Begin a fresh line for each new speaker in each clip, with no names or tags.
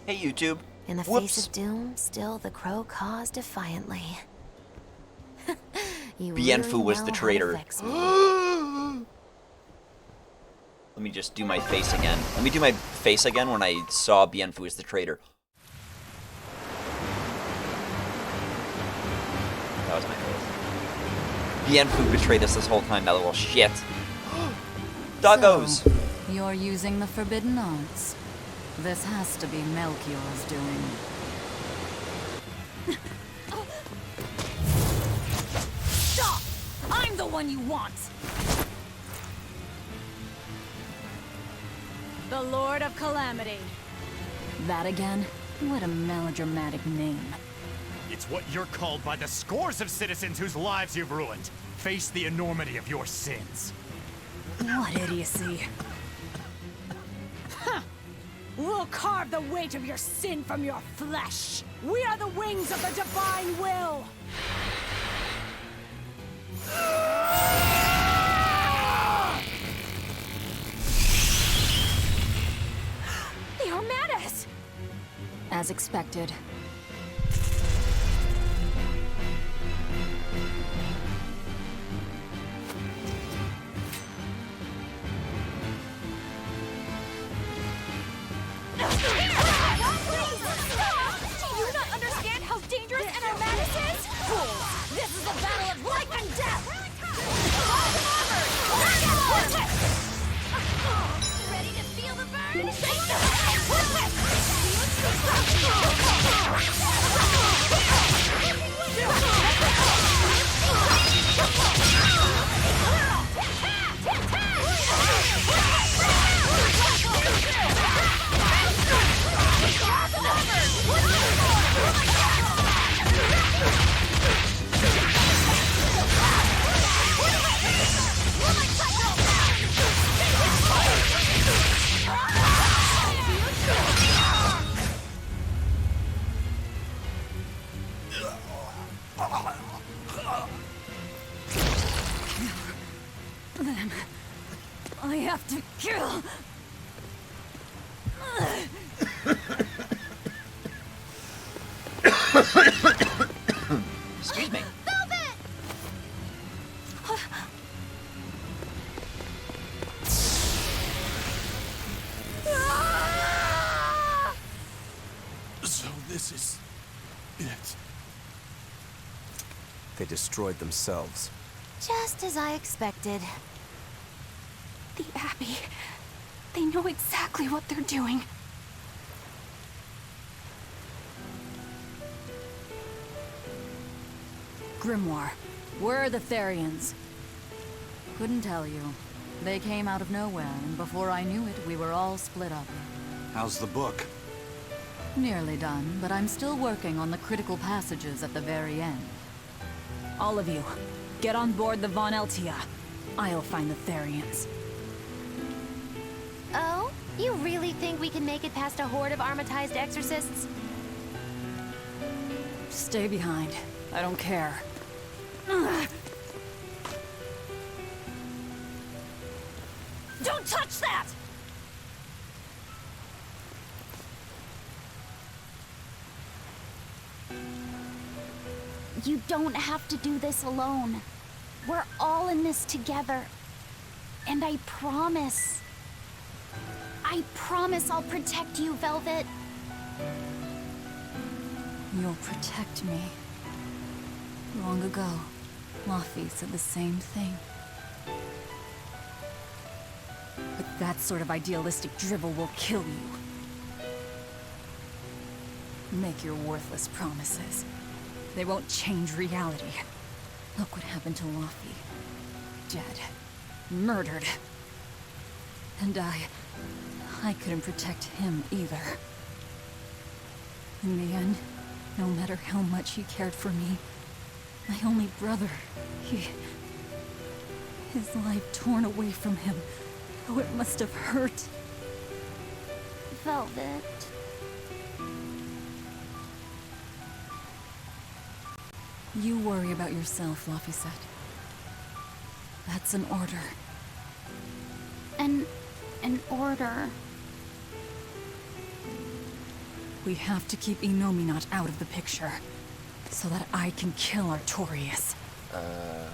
Hey, YouTube.
In the
Whoops.
face of doom, still the crow caws defiantly. You
Bienfu
really
was
know
the
how to
traitor.
vex me.
Let me just do my face again. Let me do my face again when I saw Bienfu as the traitor. That was my face. Bienfu betrayed us this whole time, that little shit. Doggos!
So, you're using the forbidden arts. This has to be Melchior's doing.
Stop! I'm the one you want! The Lord of Calamity.
That again? What a melodramatic name.
It's what you're called by the scores of citizens whose lives you've ruined. Face the enormity of your sins.
What idiocy.
We'll carve the weight of your sin from your flesh. We are the wings of the divine will. They are mad at us.
As expected.
Do you not understand how dangerous an Armatus is? Fools! This is a battle of life and death! Ready to feel the burn? I have to kill.
Excuse me.
So this is it. They destroyed themselves.
Just as I expected.
The Abbey. They know exactly what they're doing.
Grimoire, where are the Therians? Couldn't tell you. They came out of nowhere, and before I knew it, we were all split up.
How's the book?
Nearly done, but I'm still working on the critical passages at the very end.
All of you, get on board the Von Eltia. I'll find the Therians.
Oh? You really think we can make it past a horde of armatized exorcists?
Stay behind. I don't care.
Don't touch that!
You don't have to do this alone. We're all in this together. And I promise I'll protect you, Velvet.
You'll protect me. Long ago, Laffy said the same thing. But that sort of idealistic drivel will kill you. Make your worthless promises. They won't change reality. Look what happened to Laffy. Dead. Murdered. And I couldn't protect him either. In the end, no matter how much he cared for me, my only brother, his life torn away from him. Oh, it must have hurt.
Velvet.
You worry about yourself, Laffy said. That's an order.
An order.
We have to keep Innominat out of the picture, so that I can kill Artorias.
Oh.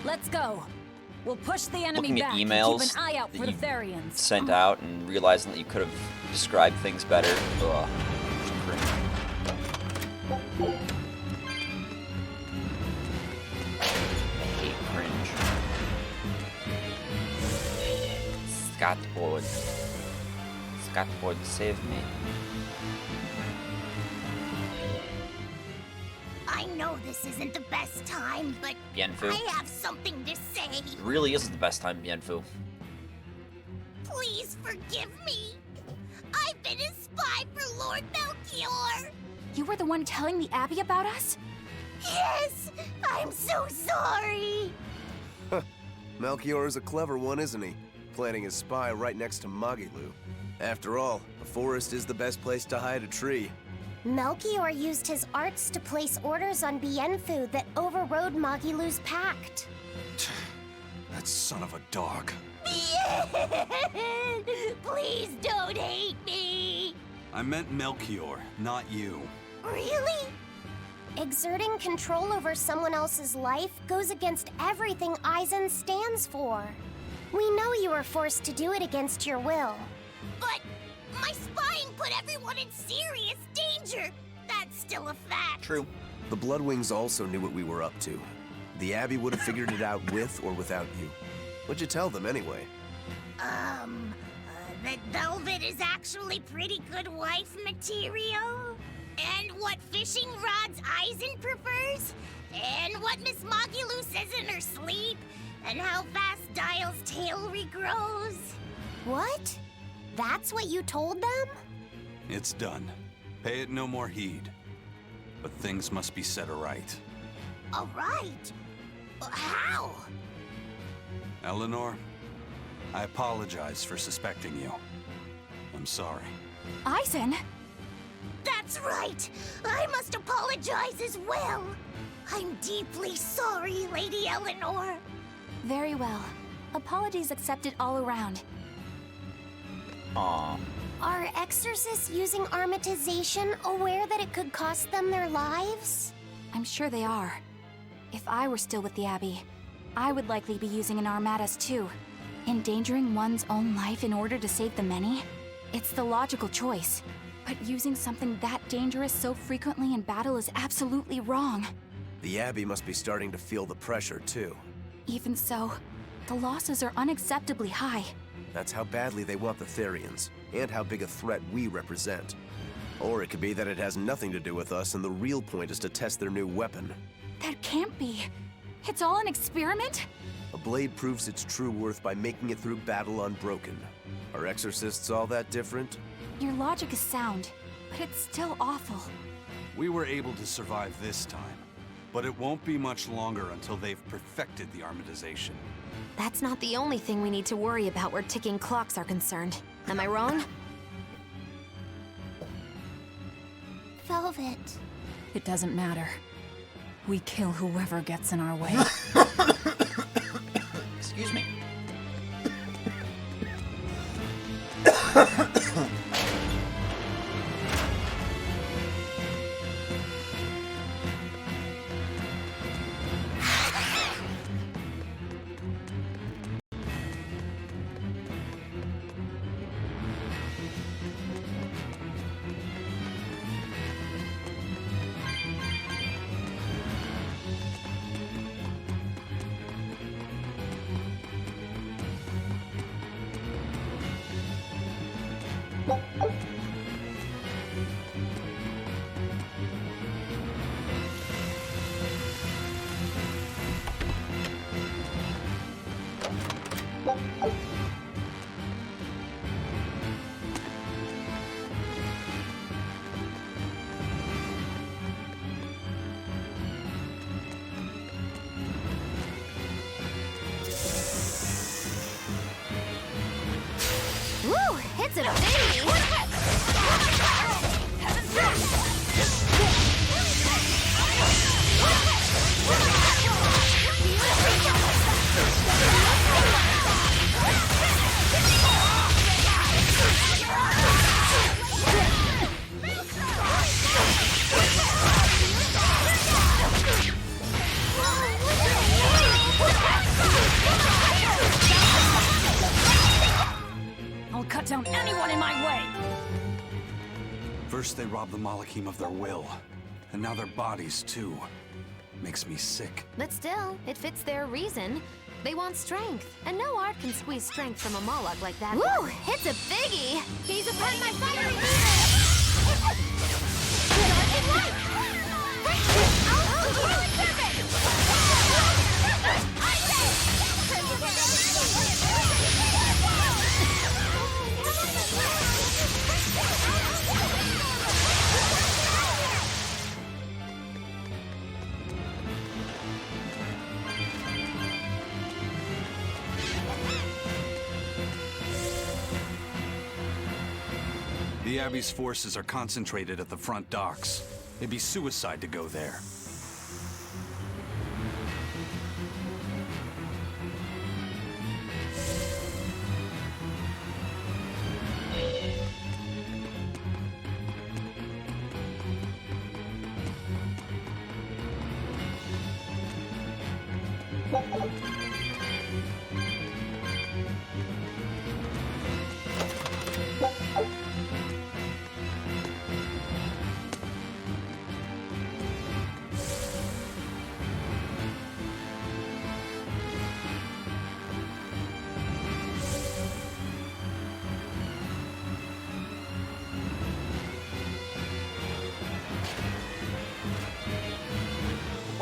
Let's go. We'll push the enemy
Looking at
back and
emails
keep an eye out for
that
the
you
Therians.
sent out and realizing that you could have described things better. Ugh. I hate cringe. Scatboard. Scatboard, save me.
I know this isn't the best time, but
Bienfu.
I have something to say.
It really isn't the best time, Bienfu.
Please forgive me. I've been a spy for Lord Melchior.
You were the one telling the Abbey about us?
Yes, I'm so sorry.
Melchior is a clever one, isn't he? Planting his spy right next to Magilu. After all, a forest is the best place to hide a tree.
Melchior used his arts to place orders on Bienfu that overrode Magilu's pact.
That son of a dog.
Please don't hate me.
I meant Melchior, not you.
Really? Exerting control over someone else's life goes against everything Eisen stands for. We know you were forced to do it against your will. But my spying put everyone in serious danger. That's still a fact.
True.
The Bloodwings also knew what we were up to. The Abbey would have figured it out with or without you. What'd you tell them anyway?
That velvet is actually pretty good wife material. And what fishing rods Eisen prefers. And what Miss Magilu says in her sleep. And how fast Dial's tail regrows. What? That's what you told them?
It's done. Pay it no more heed. But things must be set aright.
All right. How?
Eleanor, I apologize for suspecting you. I'm sorry.
Eisen?
That's right. I must apologize as well. I'm deeply sorry, Lady Eleanor.
Very well. Apologies accepted all around.
Aw.
Are exorcists using armatization aware that it could cost them their lives?
I'm sure they are. If I were still with the Abbey, I would likely be using an armatus too. Endangering one's own life in order to save the many? It's the logical choice. But using something that dangerous so frequently in battle is absolutely wrong.
The Abbey must be starting to feel the pressure, too.
Even so, the losses are unacceptably high.
That's how badly they want the Therians, and how big a threat we represent. Or it could be that it has nothing to do with us, and the real point is to test their new weapon.
That can't be. It's all an experiment?
A blade proves its true worth by making it through battle unbroken. Are exorcists all that different?
Your logic is sound, but it's still awful.
We were able to survive this time, but it won't be much longer until they've perfected the armatization.
That's not the only thing we need to worry about where ticking clocks are concerned. Am I wrong?
Velvet.
It doesn't matter. We kill whoever gets in our way.
Excuse me.
It's a biggie!
I'll cut down anyone in my way!
First they robbed the Malachim of their will, and now their bodies too. Makes me sick.
But still, it fits their reason. They want strength, and no art can squeeze strength from a Moloch like that.
Woo! It's a biggie!
He's a part of my fiery
The Abbey's forces are concentrated at the front docks. It'd be suicide to go there.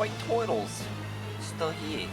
White turtles still here.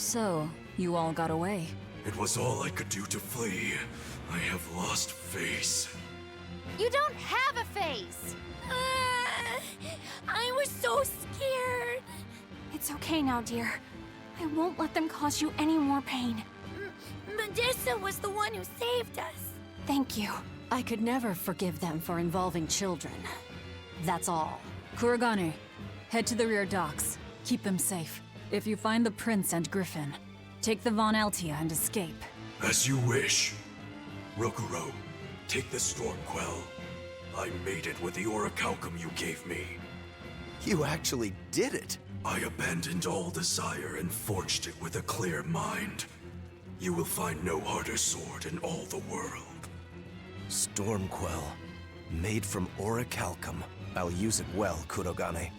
So, you all got away.
It was all I could do to flee. I have lost face.
You don't have a face!
I was so scared. It's okay now, dear. I won't let them cause you any more pain.
Medusa was the one who saved us.
Thank you.
I could never forgive them for involving children. That's all. Kuragane, head to the rear docks. Keep them safe. If you find the Prince and Griffin, take the Von Altia and escape.
As you wish. Rokuro, take the Stormquell. I made it with the orichalcum you gave me.
You actually did it!
I abandoned all desire and forged it with a clear mind. You will find no harder sword in all the world.
Stormquell. Made from orichalcum. I'll use it well, Kurogane.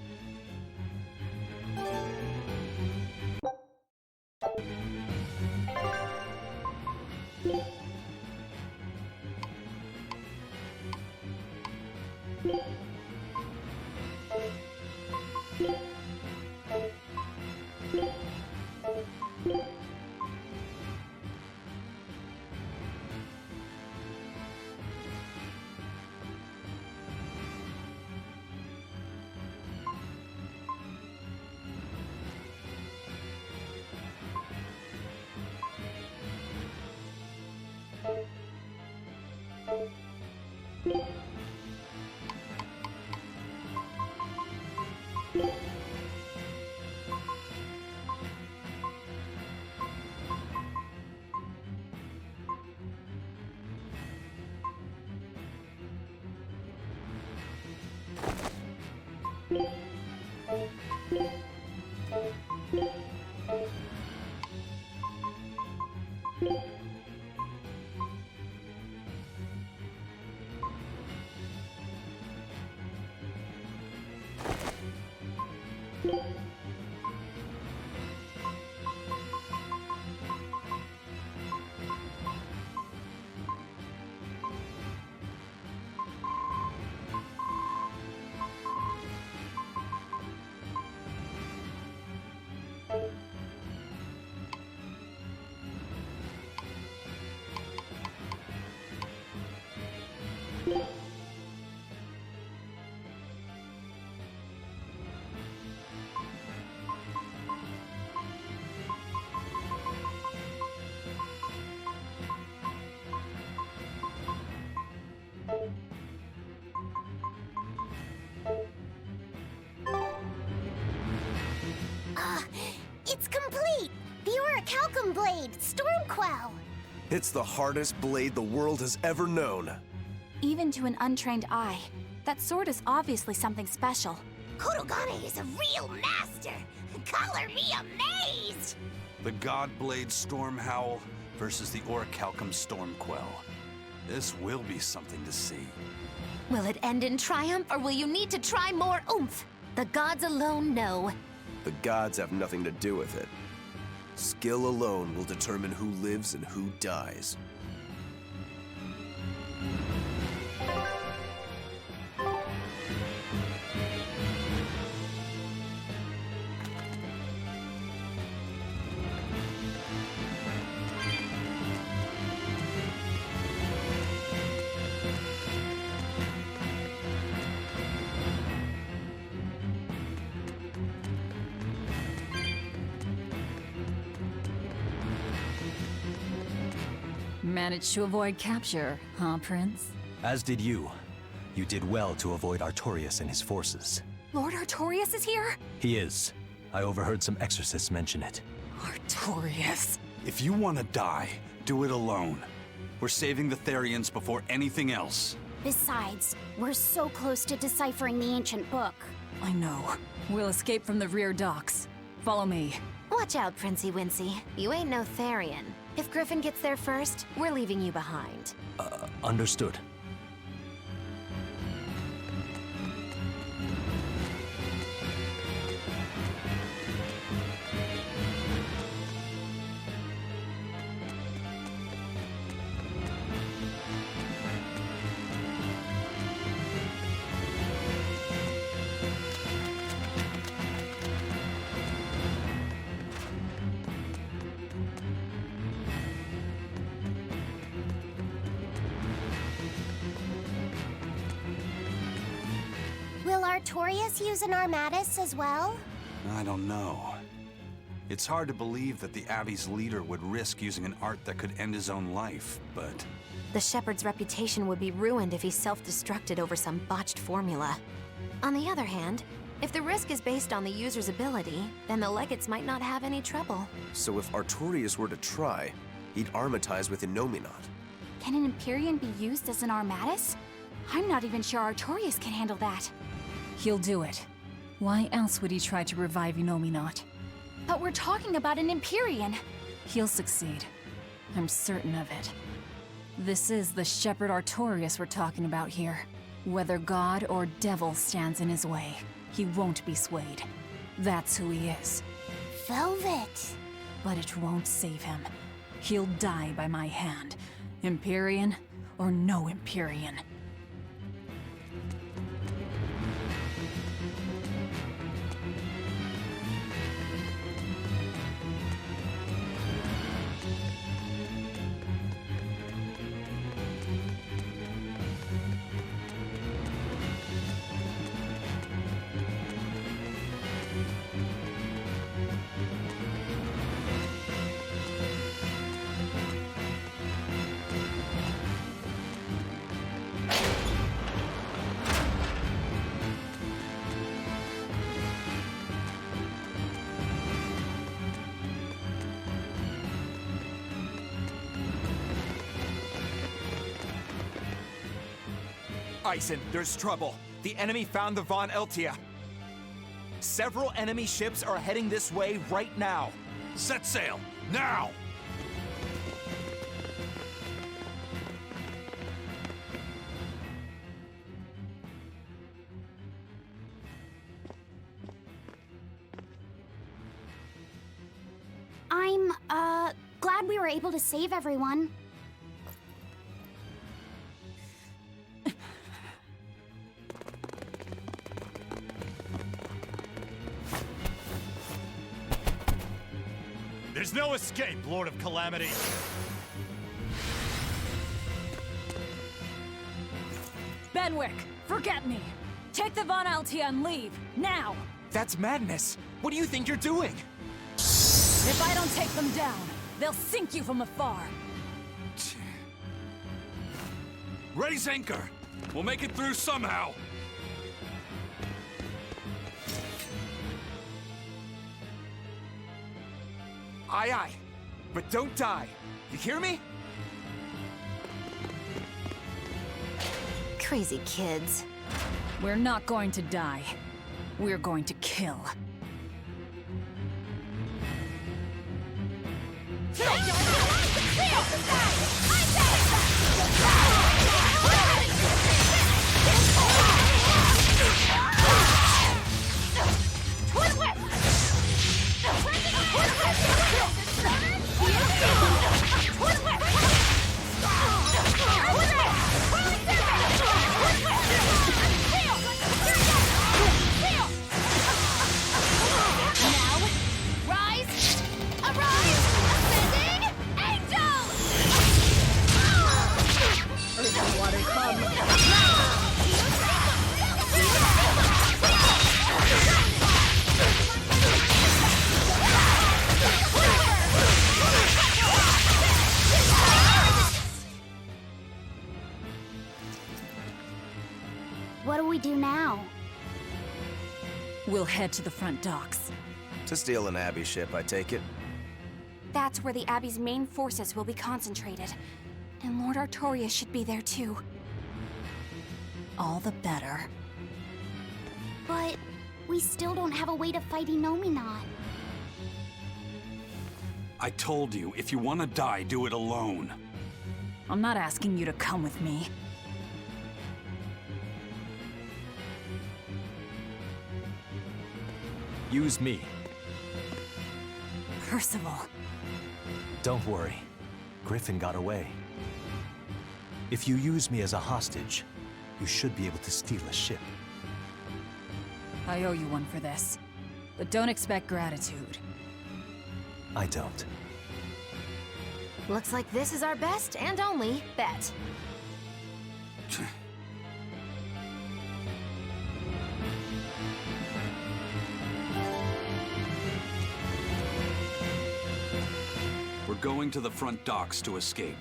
It's complete! The Orichalcum blade, Stormquell!
It's the hardest blade the world has ever known.
Even to an untrained eye, that sword is obviously something special.
Kotogane is a real master! Color me amazed!
The God Blade Storm Howl versus the Orichalcum Stormquell. This will be something to see.
Will it end in triumph, or will you need to try more oomph? The gods alone know.
The gods have nothing to do with it. Skill alone will determine who lives and who dies.
Managed to avoid capture, huh, Prince?
As did you. You did well to avoid Artorias and his forces.
Lord Artorias is here?
He is. I overheard some exorcists mention it.
Artorias.
If you want to die, do it alone. We're saving the Therians before anything else.
Besides, we're so close to deciphering the ancient book.
I know. We'll escape from the rear docks. Follow me.
Watch out, Princey Wincy. You ain't no Therian. If Griffin gets there first, we're leaving you behind.
Understood.
Will Artorias use an Armatus as well?
I don't know. It's hard to believe that the Abbey's leader would risk using an art that could end his own life, but...
The Shepherd's reputation would be ruined if he self-destructed over some botched formula. On the other hand, if the risk is based on the user's ability, then the Legates might not have any trouble.
So if Artorias were to try, he'd armatize with Innominat.
Can an Empyrean be used as an Armatus? I'm not even sure Artorias can handle that.
He'll do it. Why else would he try to revive Innominat?
But we're talking about an Empyrean.
He'll succeed. I'm certain of it. This is the Shepherd Artorias we're talking about here. Whether God or devil stands in his way, he won't be swayed. That's who he is.
Velvet!
But it won't save him. He'll die by my hand. Empyrean or no Empyrean.
Eisen, there's trouble. The enemy found the Von Eltia. Several enemy ships are heading this way right now.
Set sail, now!
I'm, glad we were able to save everyone.
There's no escape, Lord of Calamity.
Benwick, forget me. Take the Von Altia and leave, now!
That's madness. What do you think you're doing?
If I don't take them down, they'll sink you from afar.
Raise anchor! We'll make it through somehow!
Aye, aye. But don't die. You hear me?
Crazy kids.
We're not going to die. We're going to kill.
What do we do now?
We'll head to the front docks.
To steal an Abbey ship, I take it?
That's where the Abbey's main forces will be concentrated. And Lord Artorias should be there too.
All the better.
But we still don't have a way to fight Innominat.
I told you, if you want to die, do it alone.
I'm not asking you to come with me.
Use me.
Percival.
Don't worry. Griffin got away. If you use me as a hostage, you should be able to steal a ship.
I owe you one for this. But don't expect gratitude.
I don't.
Looks like this is our best and only bet.
We're going to the front docks to escape.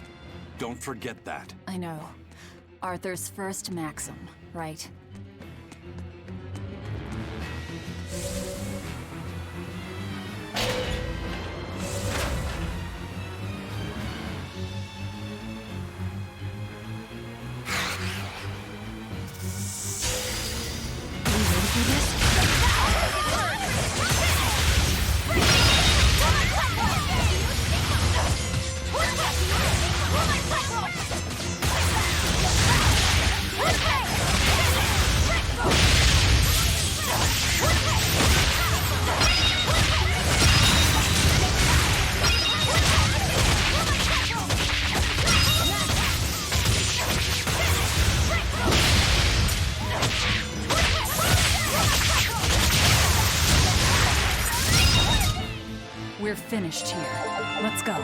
Don't forget that.
I know. Arthur's first maxim, right? We're finished here. Let's go.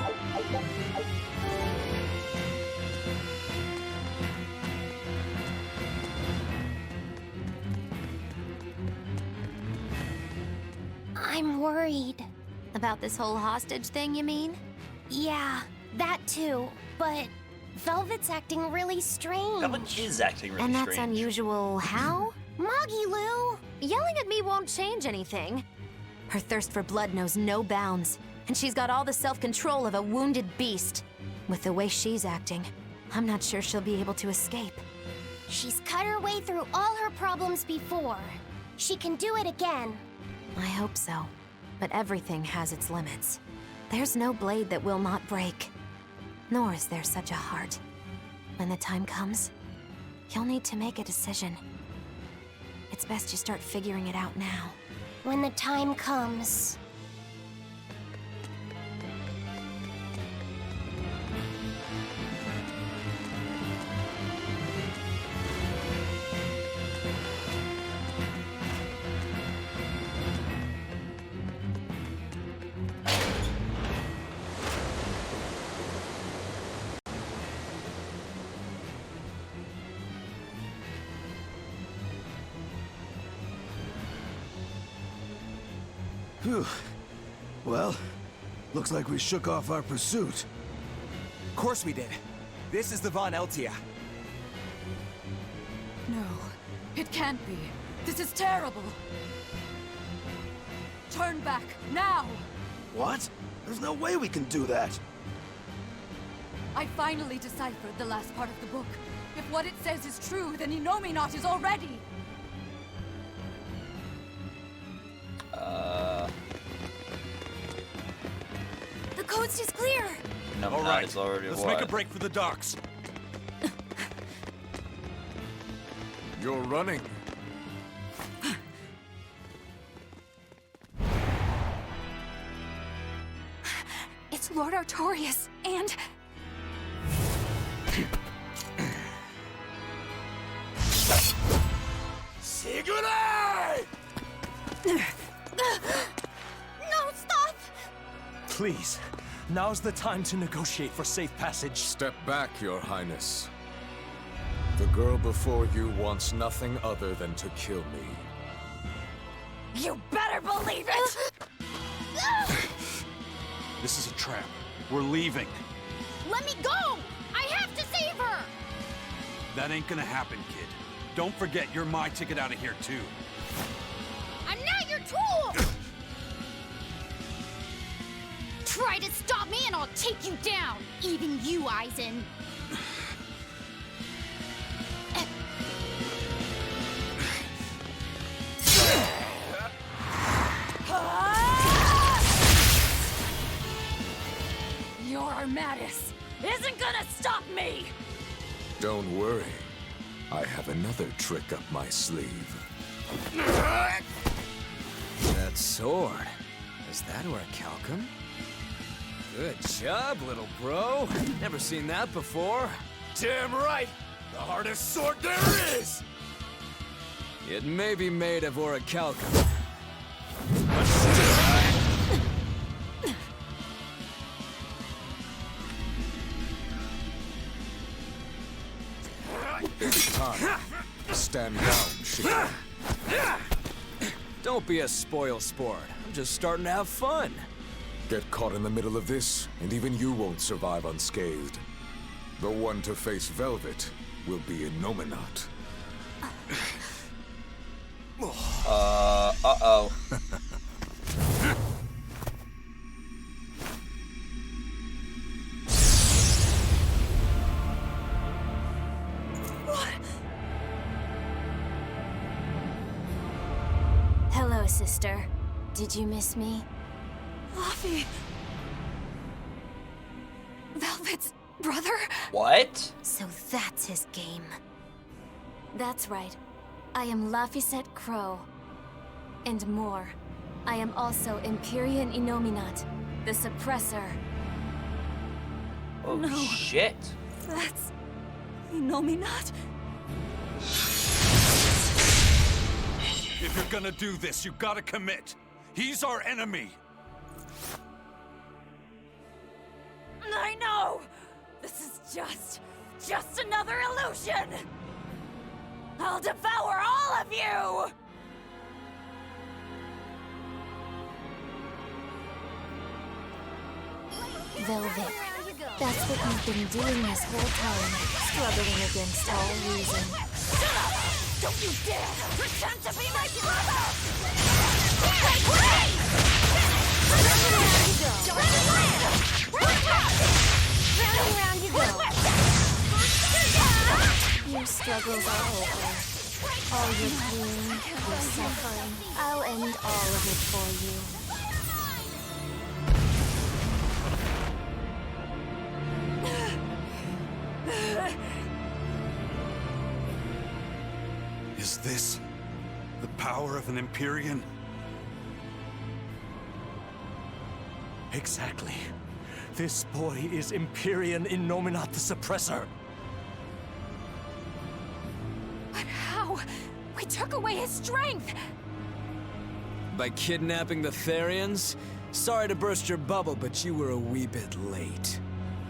I'm worried.
About this whole hostage thing, you mean?
Yeah, that too. But Velvet's acting really strange.
Velvet is acting really
And that's
strange.
unusual how?
Moggy Lou!
Yelling at me won't change anything. Her thirst for blood knows no bounds, and she's got all the self-control of a wounded beast. With the way she's acting, I'm not sure she'll be able to escape.
She's cut her way through all her problems before. She can do it again.
I hope so, but everything has its limits. There's no blade that will not break, nor is there such a heart. When the time comes, you'll need to make a decision. It's best you start figuring it out now.
When the time comes.
Phew. Well, looks like we shook off our pursuit.
Of course we did. This is the Von Eltia.
No, it can't be. This is terrible. Turn back, now!
What? There's no way we can do that.
I finally deciphered the last part of the book. If what it says is true, then Innominat is already...
The coast is clear!
No,
All right,
it's already
let's
what?
make a break for the docks.
You're running.
It's Lord Artorias, and...
Sigurd!
No, stop!
Please, now's the time to negotiate for safe passage.
Step back, Your Highness. The girl before you wants nothing other than to kill me.
You better believe it!
This is a trap. We're leaving.
Let me go! I have to save her!
That ain't gonna happen, kid. Don't forget you're my ticket out of here, too.
I'm not your tool! Try to stop me and I'll take you down! Even you, Eisen.
Your Armatus isn't gonna stop me!
Don't worry. I have another trick up my sleeve.
That sword. Is that Orichalcum? Good job, little bro. Never seen that before.
Damn right! The hardest sword there is!
It may be made of Orichalcum.
It's time. Stand down, Shiki.
Don't be a spoil sport. I'm just starting to have fun.
Get caught in the middle of this, and even you won't survive unscathed. The one to face Velvet will be Innominat.
Uh-oh.
Hello, sister. Did you miss me?
Luffy! Velvet's brother?
What?
So that's his game. That's right. I am Laphicet Crow. And more. I am also Empyrean Innominat, the Suppressor.
Oh,
No.
shit.
That's... Innominat?
If you're gonna do this, you gotta commit. He's our enemy.
I know! This is just another illusion! I'll devour all of you!
Velvet. That's what you've been doing this whole time, struggling against all reason.
Shut up! Don't you dare pretend to be my brother!
Round you go. Your struggles are over. All your pain, your suffering, I'll end all of it for you.
Is this the power of an Empyrean?
Exactly. This boy is Empyrean Innominat the Suppressor.
But how? We took away his strength!
By kidnapping the Therians? Sorry to burst your bubble, but you were a wee bit late.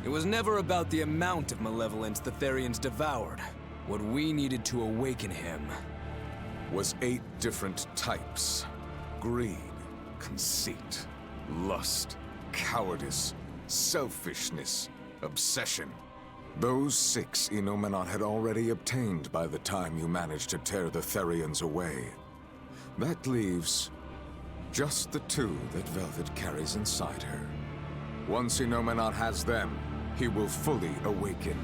It was never about the amount of malevolence the Therians devoured. What we needed to awaken him
was 8 different types. Greed, conceit, lust, cowardice, selfishness, obsession. Those 6 Innominat had already obtained by the time you managed to tear the Therians away. That leaves Just the two that Velvet carries inside her. Once Inominat has them, he will fully awaken.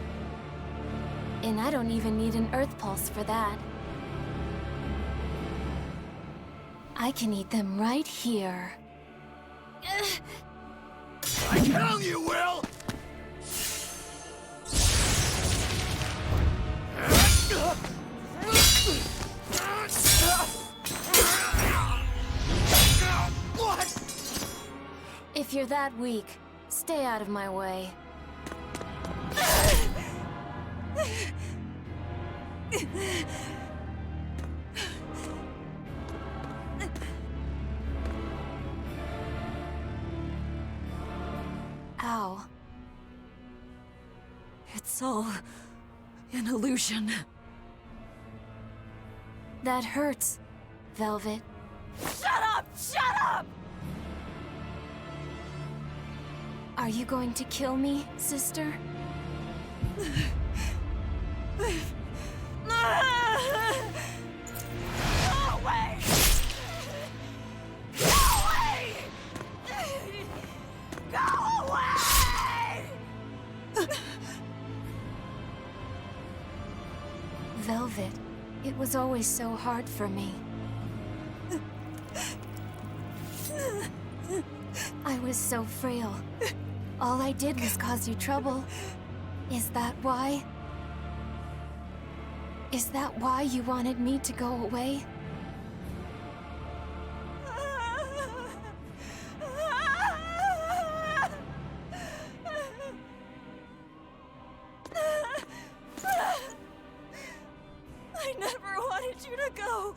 And I don't even need an Earth Pulse for that. I can eat them right here.
I tell you, Will! What?
If you're that weak, stay out of my way. Ow.
It's all an illusion.
That hurts, Velvet.
Shut up! Shut up!
Are you going to kill me, sister?
Go away! Go away! Go away!
Velvet, it was always so hard for me. I was so frail. All I did was cause you trouble. Is that why? Is that why you wanted me to go away?
I never wanted you to go.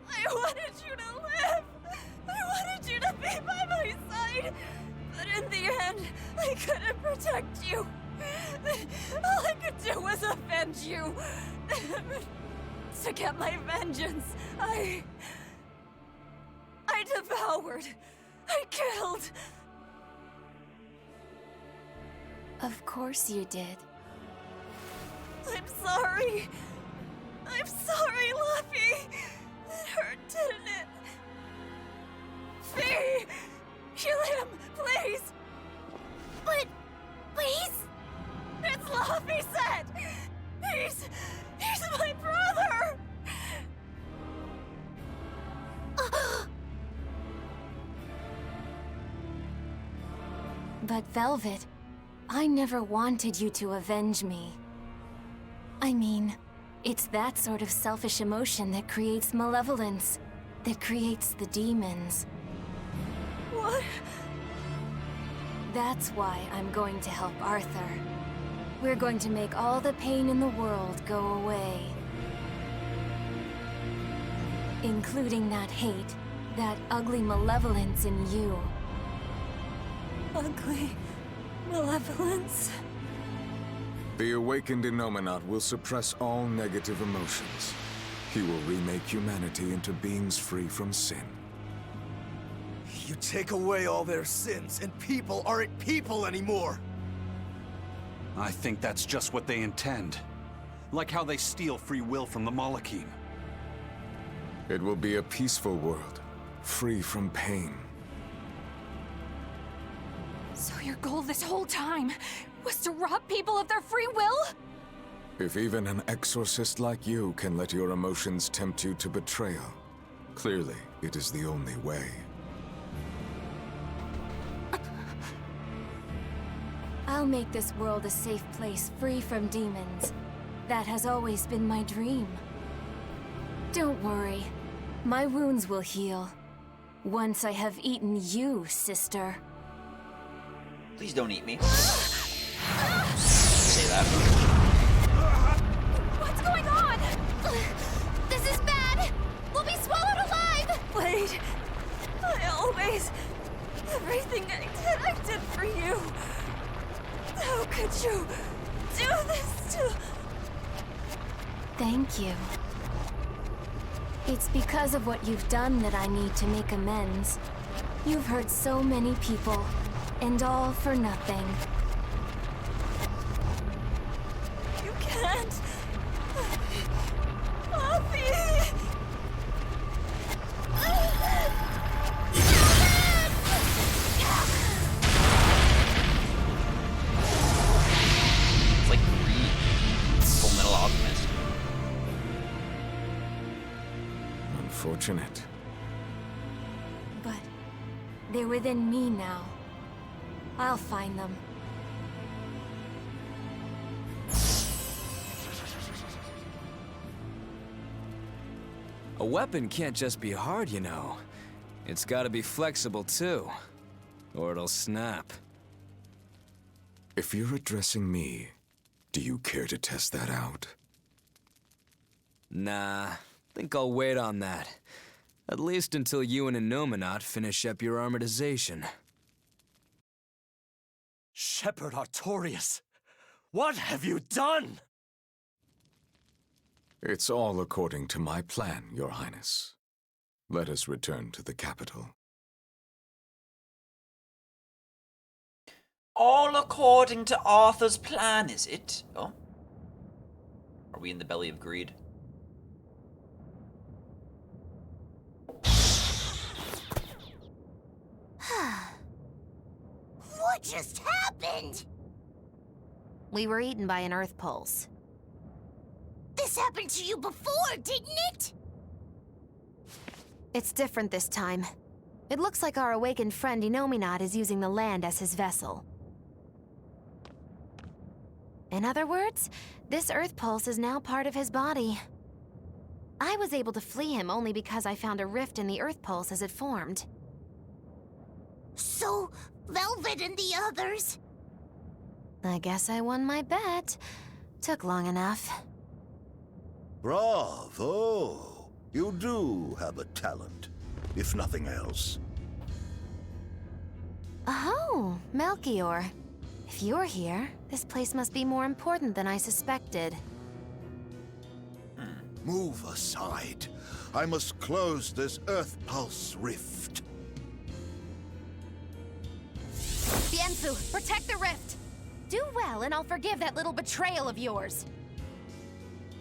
I wanted you to live. I wanted you to be by my side. But in the end, I couldn't protect you. All I could do was avenge you. To get my vengeance, I devoured. I killed.
Of course you did.
I'm sorry. I'm sorry, Luffy. It hurt, didn't it? Fee! Kill him, please!
But, please?
It's Luffy said! He's my brother!
But Velvet, I never wanted you to avenge me. I mean, it's that sort of selfish emotion that creates malevolence, that creates the demons.
What?
That's why I'm going to help Arthur. We're going to make all the pain in the world go away. Including that hate, that ugly malevolence in you.
Ugly malevolence?
The awakened Inominat will suppress all negative emotions. He will remake humanity into beings free from sin.
You take away all their sins, and people aren't people anymore!
I think that's just what they intend. Like how they steal free will from the Malachim.
It will be a peaceful world, free from pain.
So your goal this whole time was to rob people of their free will?
If even an exorcist like you can let your emotions tempt you to betrayal, clearly it is the only way.
I'll make this world a safe place free from demons. That has always been my dream. Don't worry. My wounds will heal. Once I have eaten you, sister.
Please don't eat me. Say that.
What's going on?
This is bad! We'll be swallowed alive!
Wait. Everything I did for you. How could you do this to...
Thank you. It's because of what you've done that I need to make amends. You've hurt so many people, and all for nothing.
You can't... Luffy!
unfortunate.
But they're within me now. I'll find them.
A weapon can't just be hard, you know. It's gotta be flexible, too. Or it'll snap.
If you're addressing me, do you care to test that out?
Nah, think I'll wait on that. At least until you and Innominat finish up your armorization.
Shepherd Artorias, what have you done?
It's all according to my plan, Your Highness. Let us return to the capital.
All according to Arthur's plan, is it? Oh. Are we in the belly of greed?
What just happened?
We were eaten by an Earth Pulse.
This happened to you before, didn't it?
It's different this time. It looks like our awakened friend Innominat is using the land as his vessel. In other words, this Earth Pulse is now part of his body. I was able to flee him only because I found a rift in the Earth Pulse as it formed.
So, Velvet and the others?
I guess I won my bet. Took long enough.
Bravo! You do have a talent, if nothing else.
Oh, Melchior. If you're here, this place must be more important than I suspected.
Move aside. I must close this Earth Pulse rift.
Bienfu, protect the rift! Do well, and I'll forgive that little betrayal of yours.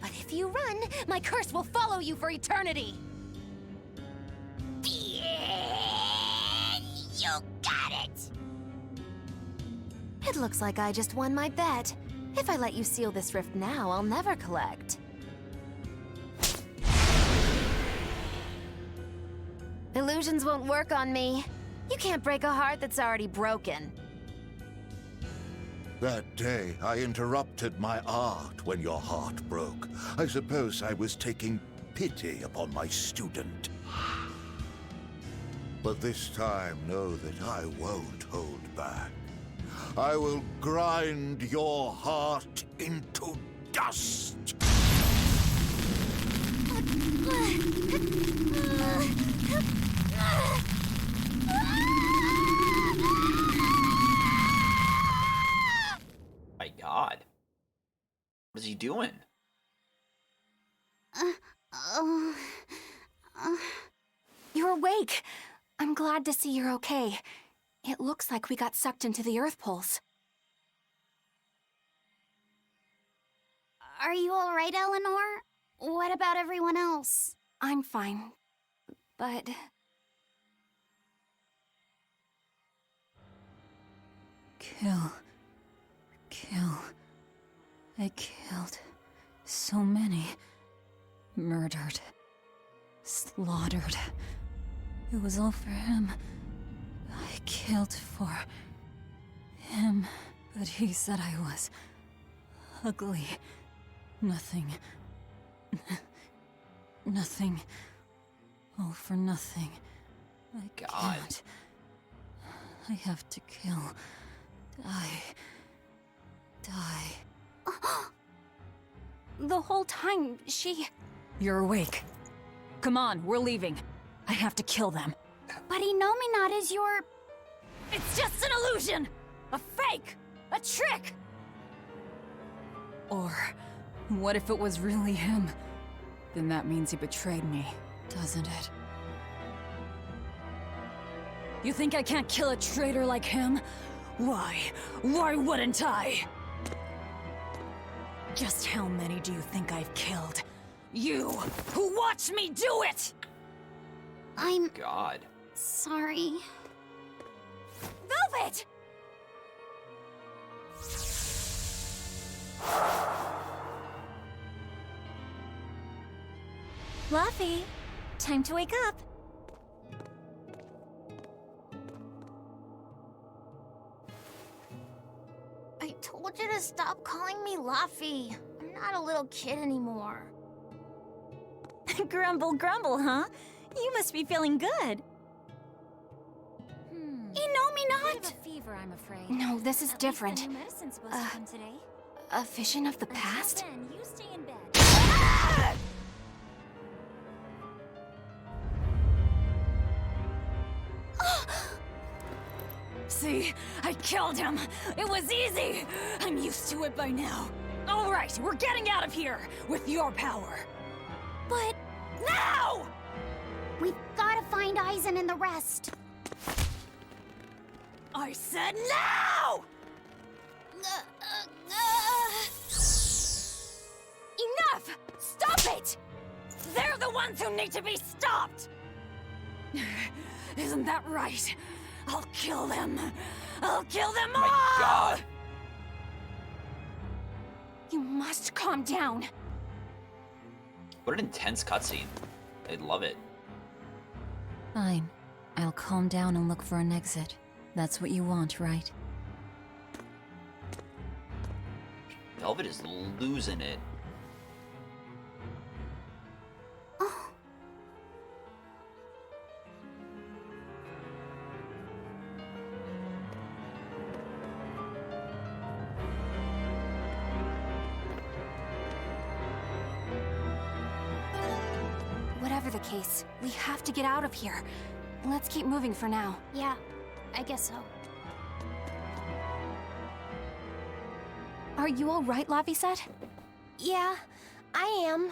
But if you run, my curse will follow you for eternity!
Bien! You got it!
It looks like I just won my bet. If I let you seal this rift now, I'll never collect. Illusions won't work on me. You can't break a heart that's already broken.
That day, I interrupted my art when your heart broke. I suppose I was taking pity upon my student. But this time, know that I won't hold back. I will grind your heart into dust.
My God. What is he doing?
You're awake. I'm glad to see you're okay. It looks like we got sucked into the Earth Pulse.
Are you alright, Eleanor? What about everyone else?
I'm fine, but...
Kill. I killed so many. Murdered. Slaughtered. It was all for him. I killed for him, but he said I was ugly. Nothing. Nothing. All for nothing. I can't. I have to kill. Die.
The whole time, she...
You're awake. Come on, we're leaving. I have to kill them.
But Innominat is your...
It's just an illusion! A fake! A trick! Or, what if it was really him? Then that means he betrayed me, doesn't it? You think I can't kill a traitor like him? Why? Why wouldn't I? Just how many do you think I've killed? You, who watched me do it!
I'm...
God.
sorry.
Velvet! Fluffy,
Time to wake up.
I told you to stop calling me Luffy. I'm not a little kid anymore.
Grumble, grumble, huh? You must be feeling good.
You know me not?
Fever, I'm afraid. No, this is different. A vision of the past?
Then, you stay in bed.
See? I killed him! It was easy! I'm used to it by now. Alright, we're getting out of here! With your power.
But...
Now!
We've gotta find Aizen and the rest.
I said now! Enough! Stop it! They're the ones who need to be stopped! Isn't that right? I'll kill them. I'll kill them all!
My God.
You must calm down.
What an intense cutscene. I love it.
Fine. I'll calm down and look for an exit. That's what you want, right?
Velvet is losing it.
Whatever the case, we have to get out of here. Let's keep moving for now.
Yeah, I guess so.
Are you all right, Laphicet?
Yeah, I am.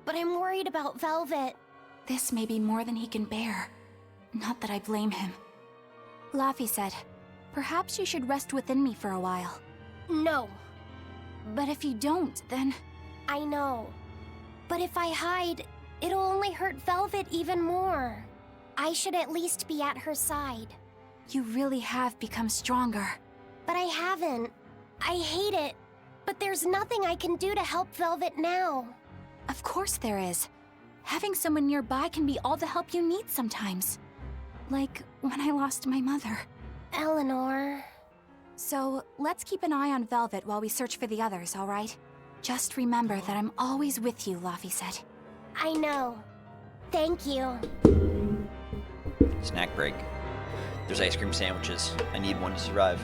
But I'm worried about Velvet.
This may be more than he can bear. Not that I blame him. Laphicet, perhaps you should rest within me for a while.
No.
But if you don't, then...
I know. But if I hide, it'll only hurt Velvet even more. I should at least be at her side.
You really have become stronger.
But I haven't. I hate it. But there's nothing I can do to help Velvet now.
Of course there is. Having someone nearby can be all the help you need sometimes. Like when I lost my mother.
Eleanor...
So, let's keep an eye on Velvet while we search for the others, alright? Just remember that I'm always with you, Laphicet.
I know. Thank you.
Snack break. There's ice cream sandwiches. I need one to survive.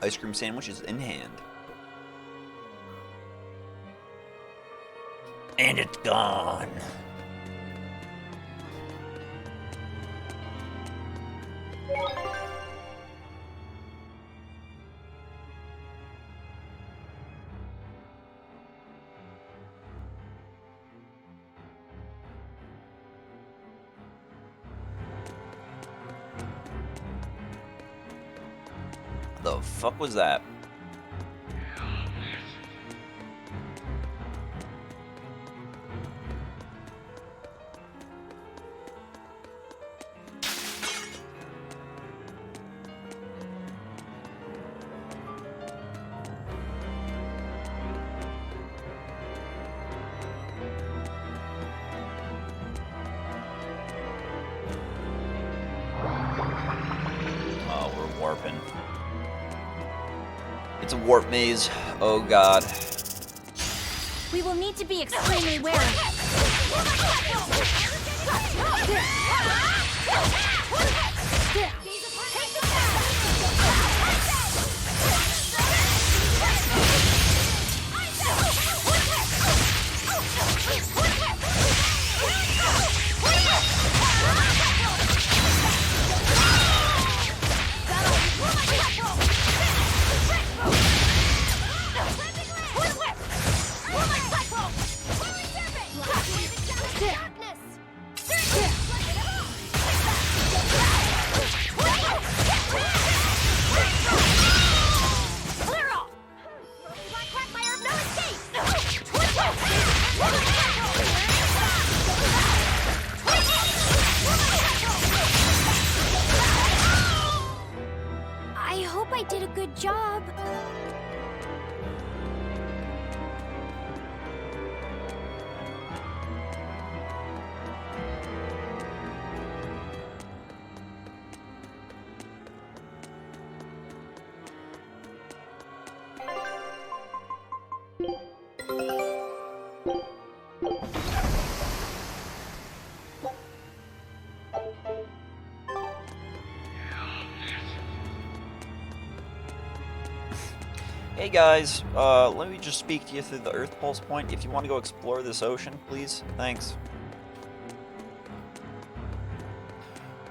Ice cream sandwich is in hand. And it's gone. The fuck was that? It's a warp maze. Oh god.
We will need to be extremely wary. I hope I did a good job.
Hey guys, let me just speak to you through the Earth Pulse Point. If you want to go explore this ocean, please. Thanks.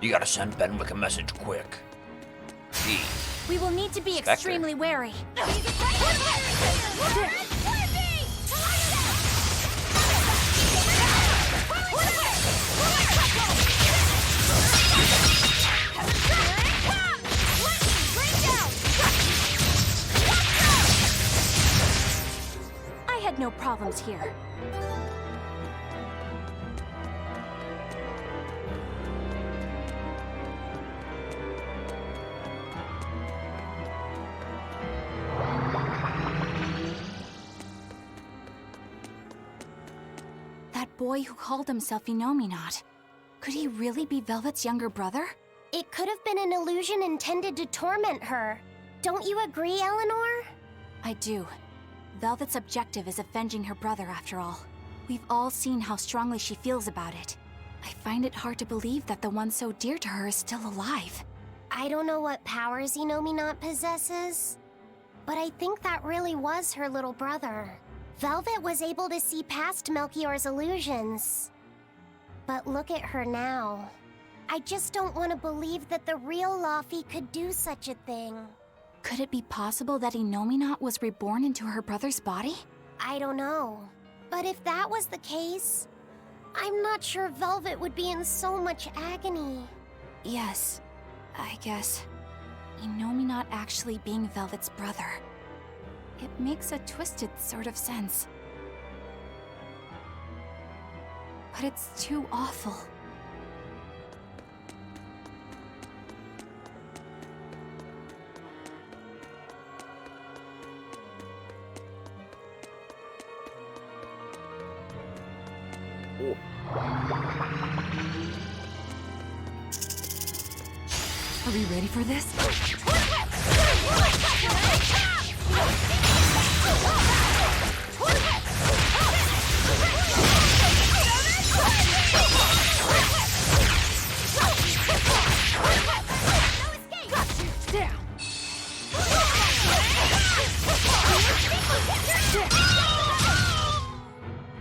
You gotta send Benwick a message quick. Gee.
We will need to be
Spectre.
extremely wary. I had no problems here. That boy who called himself Inominat. Could he really be Velvet's younger brother?
It could have been an illusion intended to torment her. Don't you agree, Eleanor?
I do. Velvet's objective is avenging her brother, after all. We've all seen how strongly she feels about it. I find it hard to believe that the one so dear to her is still alive.
I don't know what powers Inominat possesses, but I think that really was her little brother. Velvet was able to see past Melchior's illusions. But look at her now. I just don't want to believe that the real Laufey could do such a thing.
Could it be possible that Inominat was reborn into her brother's body?
I don't know. But if that was the case, I'm not sure Velvet would be in so much agony.
Yes, I guess. Inominat actually being Velvet's brother. It makes a twisted sort of sense. But it's too awful.
Are we ready for this?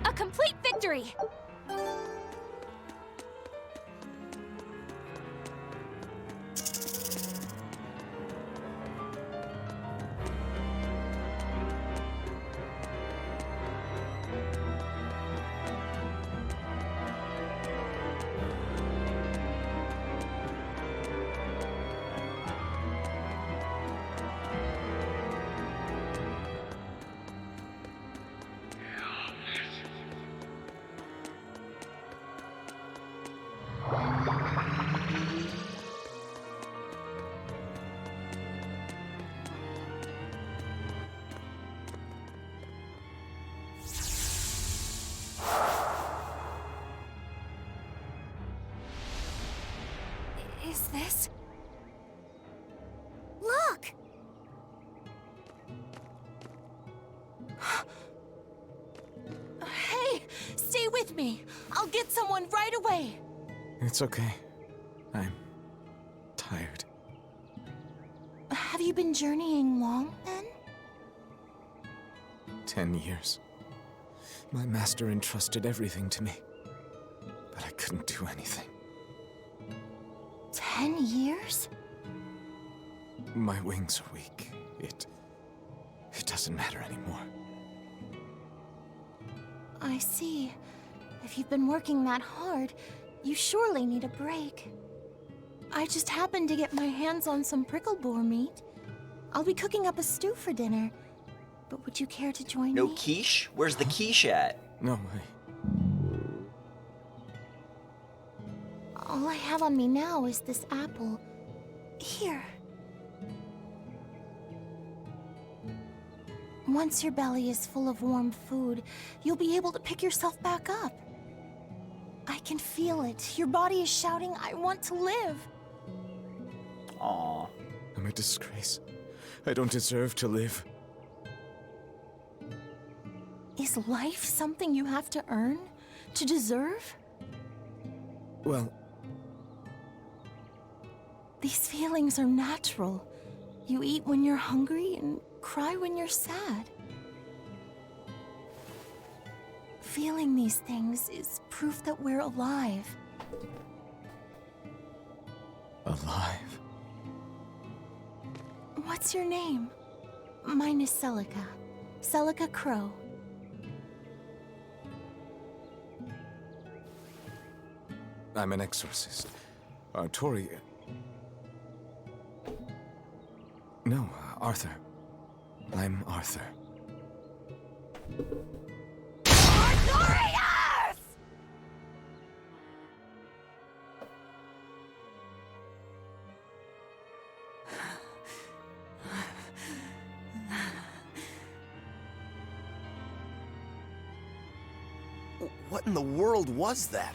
A complete victory! Is this?
Look!
with me. I'll get someone right away.
It's okay. I'm tired.
Have you been journeying long, then?
10 years. My master entrusted everything to me, but I couldn't do anything.
10 years?
My wings are weak. It doesn't matter anymore.
I see. If you've been working that hard, you surely need a break. I just happened to get my hands on some prickle boar meat. I'll be cooking up a stew for dinner. But would you care to join
No
me?
quiche? Where's the quiche at?
No way.
All I have on me now is this apple. Here. Once your belly is full of warm food, you'll be able to pick yourself back up. I can feel it. Your body is shouting, I want to live.
Aww.
I'm a disgrace. I don't deserve to live.
Is life something you have to earn? To deserve?
Well,
these feelings are natural. You eat when you're hungry and cry when you're sad. Feeling these things is proof that we're alive.
Alive?
What's your name? Mine is Celica. Celica Crow.
I'm an exorcist. Tori... No, Arthur. I'm Arthur.
Artorias!
What in the world was that?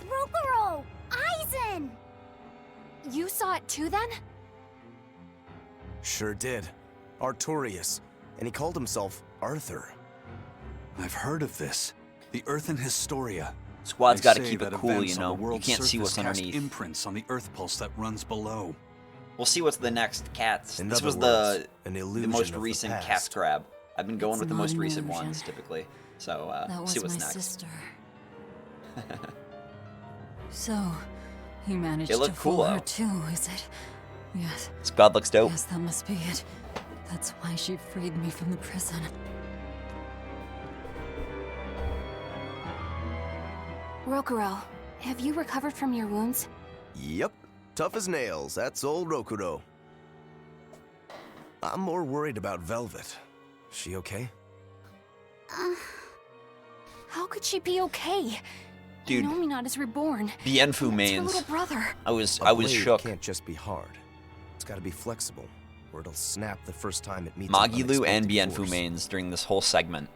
Rokuro! Aizen!
You saw it too, then?
Sure did. Artorias. And he called himself Arthur.
I've heard of this. The Earthen Historia.
Squad's
They
got to
say
keep it
that
cool,
events
you
on
know.
the
You
world's
can't see
surface
what's
cast
underneath.
imprints on the Earth pulse that runs below.
We'll see what's the next cats.
In
This
other
was
words, an
the
illusion
most
of the
recent
past.
cats grab. I've been going
It's
with the
not
most
an
recent
illusion.
ones typically. So
That was
see what's
my
next.
sister. So, you managed
It
to
looked
fool
cool,
her
though.
too, is it? Yes.
Squad looks dope.
Yes, that must be it. That's why she freed me from the prison.
Rokuro, have you recovered from your wounds?
Yep. Tough as nails. That's old Rokuro. I'm more worried about Velvet. She okay?
How could she be okay?
Dude.
Nominat is reborn.
The Enfu
It's her
mains.
little brother.
I was
Blade
shook.
Can't just be hard. It's got to be flexible, or it'll snap the first time it meets.
Magilu and
unexpected
Bienfu
force.
mains during this whole segment.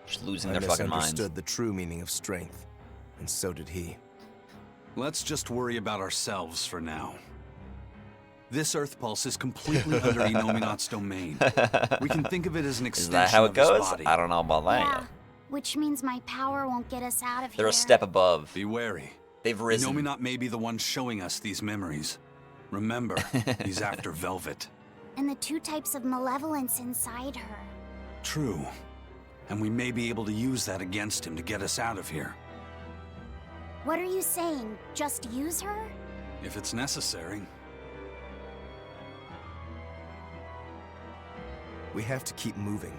Just losing
I
their fucking minds.
misunderstood the true meaning of strength, and so did he.
Let's just worry about ourselves for now. This Earth Pulse is completely under Inominat's domain. We can think of it as an
Is
extension
that how it
of his
goes?
body.
I don't know about that
Yeah,
yet.
which means my power won't get us out of here.
They're a step above.
Be wary.
They've risen.
Inominat may be the one showing us these memories. Remember, he's after Velvet.
And the two types of malevolence inside her.
True. And we may be able to use that against him to get us out of here.
What are you saying? Just use her?
If it's necessary.
We have to keep moving.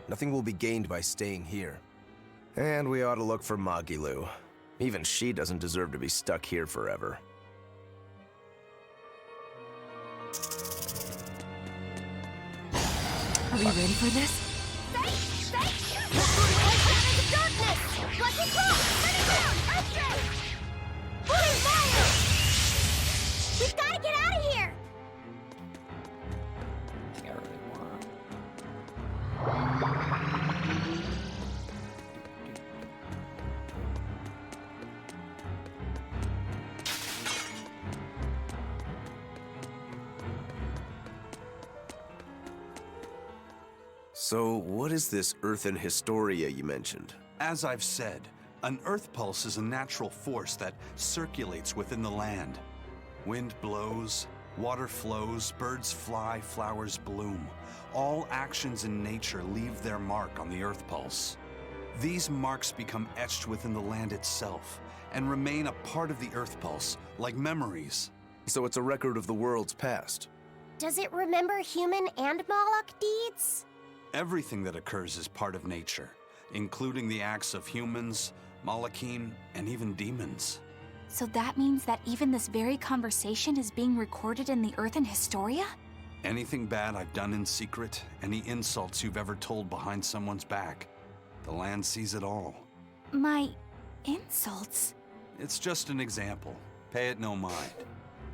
Nothing will be gained by staying here. And we ought to look for Magilu. Even she doesn't deserve to be stuck here forever.
Are we ready for this?
We've got to get out of here!
I think I really want.
So, what is this Earthen Historia you mentioned?
As I've said, An earth pulse is a natural force that circulates within the land. Wind blows, water flows, birds fly, flowers bloom. All actions in nature leave their mark on the earth pulse. These marks become etched within the land itself and remain a part of the earth pulse, like memories.
So it's a record of the world's past.
Does it remember human and Moloch deeds?
Everything that occurs is part of nature, including the acts of humans, Malachim, and even demons.
So that means that even this very conversation is being recorded in the Earthen Historia?
Anything bad I've done in secret, any insults you've ever told behind someone's back, the land sees it all.
My insults?
It's just an example. Pay it no mind.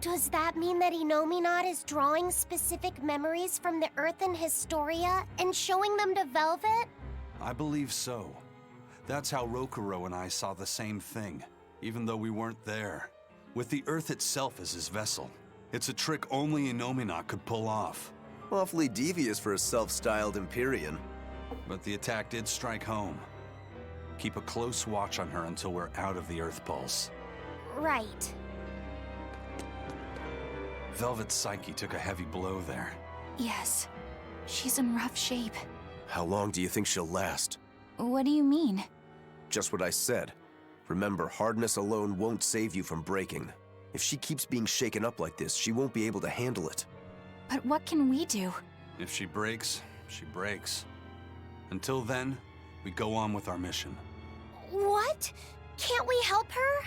Does that mean that Innominat is drawing specific memories from the Earthen Historia and showing them to Velvet?
I believe so. That's how Rokuro and I saw the same thing, even though we weren't there. With the Earth itself as his vessel. It's a trick only Innominat could pull off.
Awfully devious for a self-styled Empyrean.
But the attack did strike home. Keep a close watch on her until we're out of the Earth Pulse.
Right.
Velvet's psyche took a heavy blow there.
Yes. She's in rough shape.
How long do you think she'll last?
What do you mean?
Just what I said. Remember, hardness alone won't save you from breaking. If she keeps being shaken up like this, she won't be able to handle it.
But what can we do?
If she breaks, she breaks. Until then, we go on with our mission.
What? Can't we help her?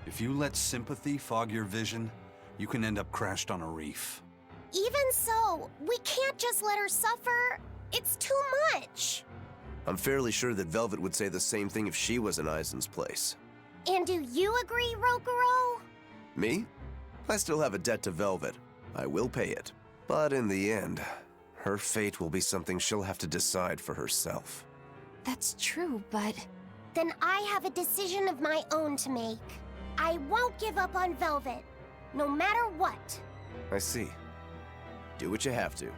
If you let sympathy fog your vision, you can end up crashed on a reef.
Even so, we can't just let her suffer. It's too much.
I'm fairly sure that Velvet would say the same thing if she was in Aizen's place.
And do you agree, Rokuro?
Me? I still have a debt to Velvet. I will pay it. But in the end, her fate will be something she'll have to decide for herself.
That's true, but...
Then I have a decision of my own to make. I won't give up on Velvet, no matter what.
I see. Do what you have to.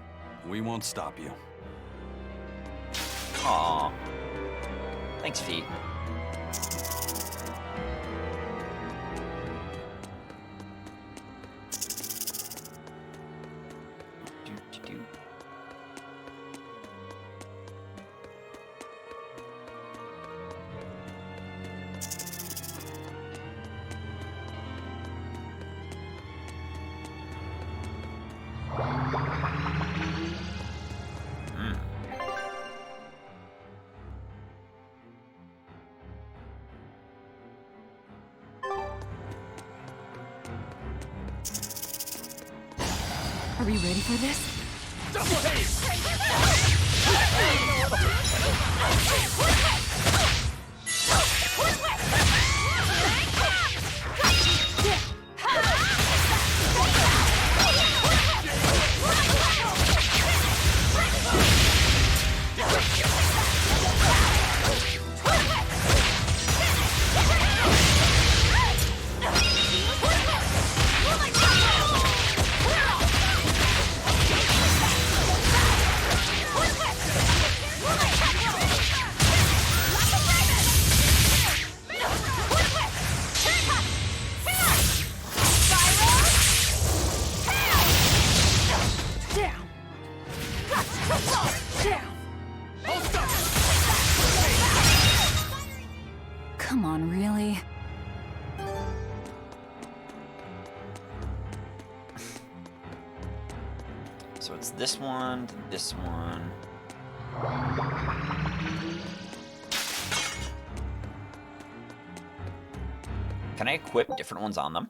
We won't stop you.
Aww. Thanks, Fee.
Are we ready for this? Come on, really?
So it's this one, this one. Can I equip different ones on them?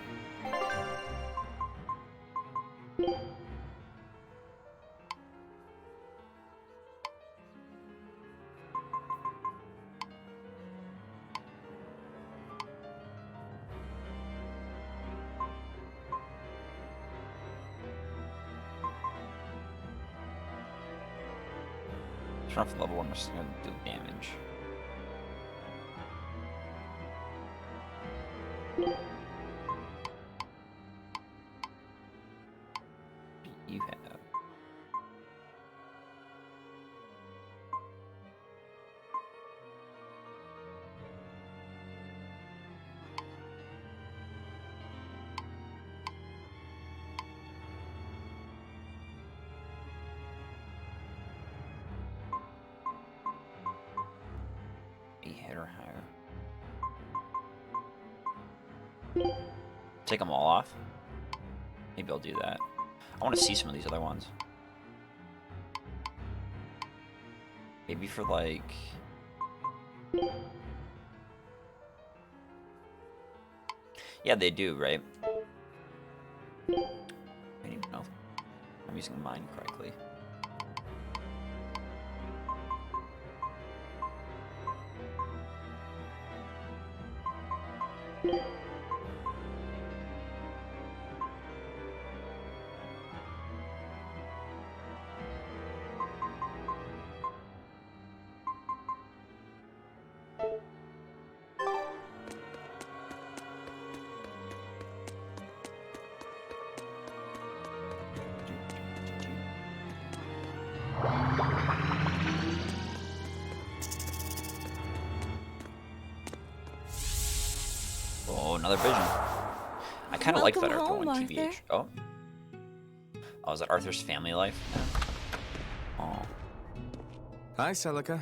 Turn off level 1, I'm just gonna do damage. What do you have? A hit or higher. Take them all off. Maybe I'll do that. I want to see some of these other ones. Maybe for like... Yeah, they do, right? I don't even know if I'm using mine correctly. Oh, another vision. I kind of like that Arthur one, TBH. Oh. Oh, is that Arthur's family life? Oh.
Hi, Celica.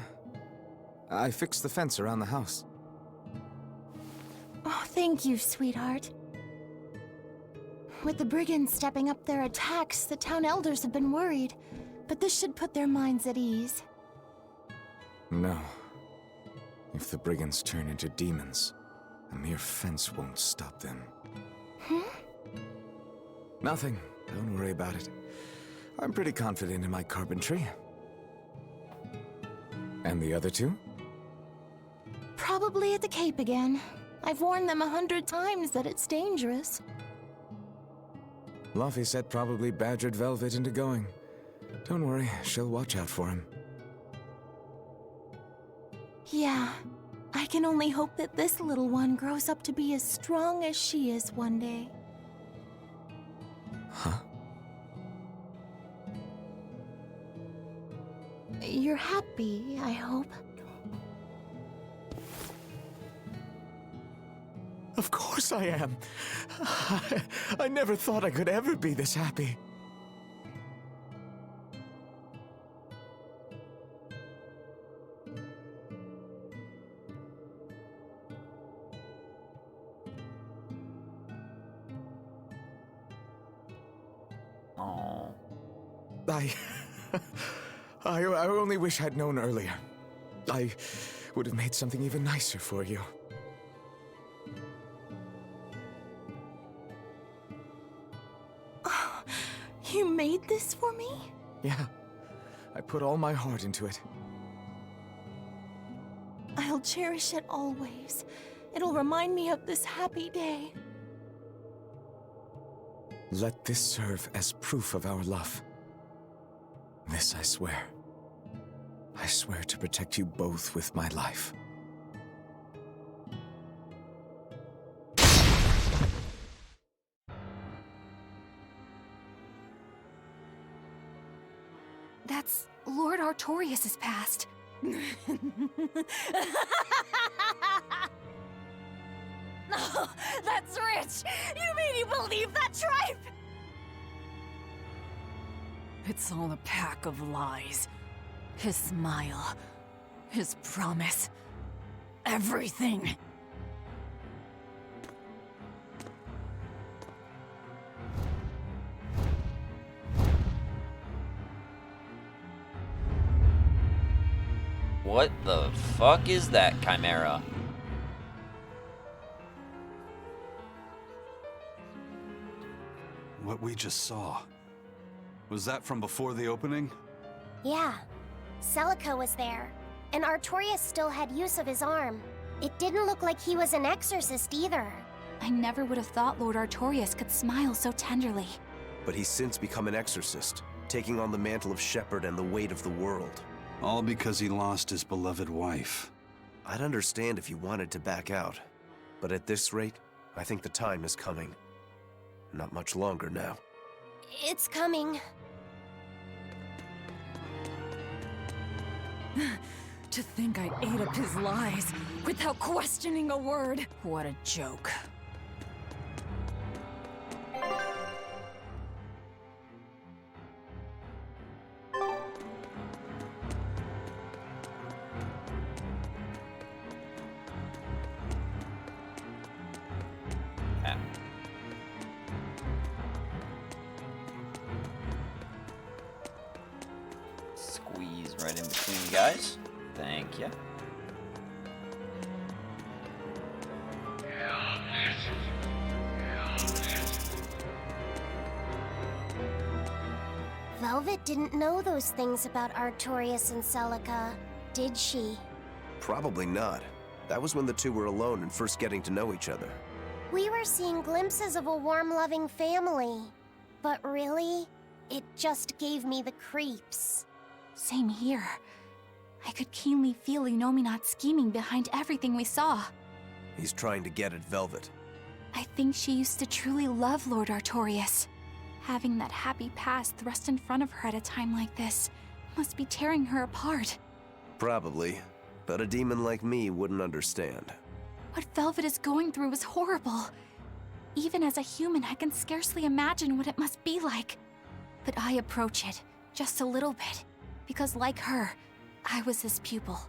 I fixed the fence around the house.
Oh, thank you, sweetheart. With the brigands stepping up their attacks, the town elders have been worried. But this should put their minds at ease.
No. If the brigands turn into demons, a mere fence won't stop them. Nothing. Don't worry about it. I'm pretty confident in my carpentry. And the other two?
Probably at the Cape again. I've warned them 100 times that it's dangerous.
Luffy said probably badgered Velvet into going. Don't worry, she'll watch out for him.
Yeah. I can only hope that this little one grows up to be as strong as she is one day.
Huh?
You're happy, I hope.
Of course I am. I never thought I could ever be this happy.
Oh.
I only wish I'd known earlier. I would have made something even nicer for you.
Oh, you made this for me?
Yeah. I put all my heart into it.
I'll cherish it always. It'll remind me of this happy day.
Let this serve as proof of our love. This I swear. I swear to protect you both with my life.
That's Lord Artorias' past.
Oh, that's rich! You mean you believe that tripe?
It's all a pack of lies. His smile, his promise, everything.
What the fuck is that chimera?
What we just saw. Was that from before the opening?
Yeah. Celica was there, and Artorias still had use of his arm. It didn't look like he was an exorcist either.
I never would have thought Lord Artorias could smile so tenderly.
But he's since become an exorcist, taking on the mantle of shepherd and the weight of the world.
All because he lost his beloved wife.
I'd understand if you wanted to back out. But at this rate, I think the time is coming. Not much longer now.
It's coming.
To think I ate up his lies without questioning a word. What a joke.
stand in between you guys. Thank you.
Velvet didn't know those things about Artorias and Celica, did she?
Probably not. That was when the two were alone and first getting to know each other.
We were seeing glimpses of a warm, loving family. But really, it just gave me the creeps.
Same here. I could keenly feel Inominat scheming behind everything we saw.
He's trying to get at Velvet.
I think she used to truly love Lord Artorias. Having that happy past thrust in front of her at a time like this must be tearing her apart.
Probably. But a demon like me wouldn't understand.
What Velvet is going through is horrible. Even as a human, I can scarcely imagine what it must be like. But I approach it, just a little bit, because like her, I was his pupil.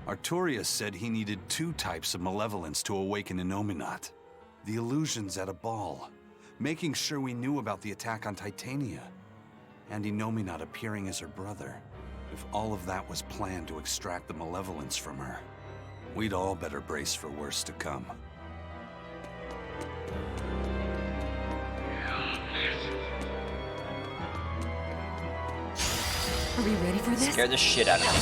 Artorias said he needed 2 types of malevolence to awaken Inominat. The illusions at a ball, making sure we knew about the attack on Titania, and Inominat appearing as her brother. If all of that was planned to extract the malevolence from her, we'd all better brace for worse to come.
Are we ready for this?
Scare the shit out of me.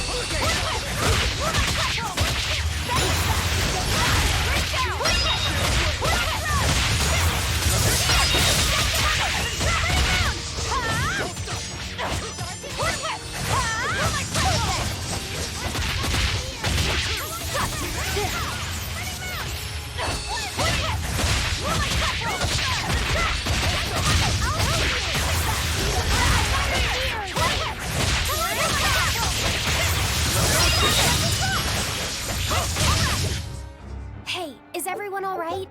Hey, is everyone all right?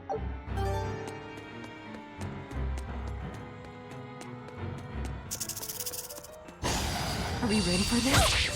Are we ready for this?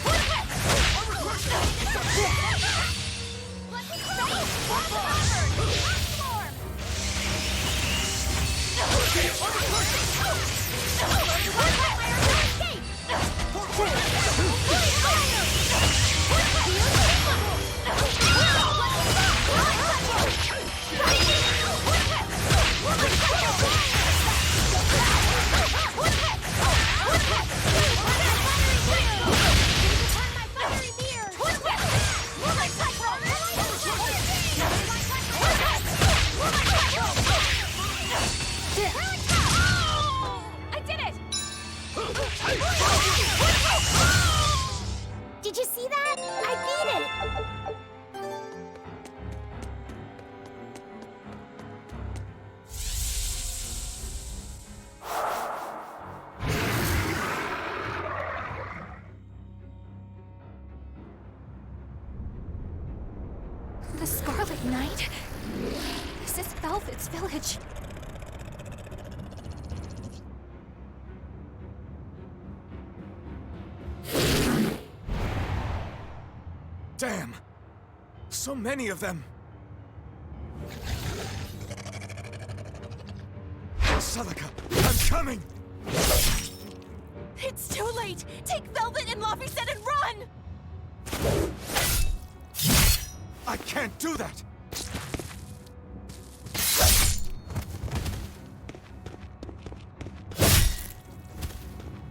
Did you see that? I beat it!
The Scarlet Knight? This is Velvet's village.
Damn! So many of them! Celica, I'm coming!
It's too late! Take Velvet and Laphicet and run!
I can't do that!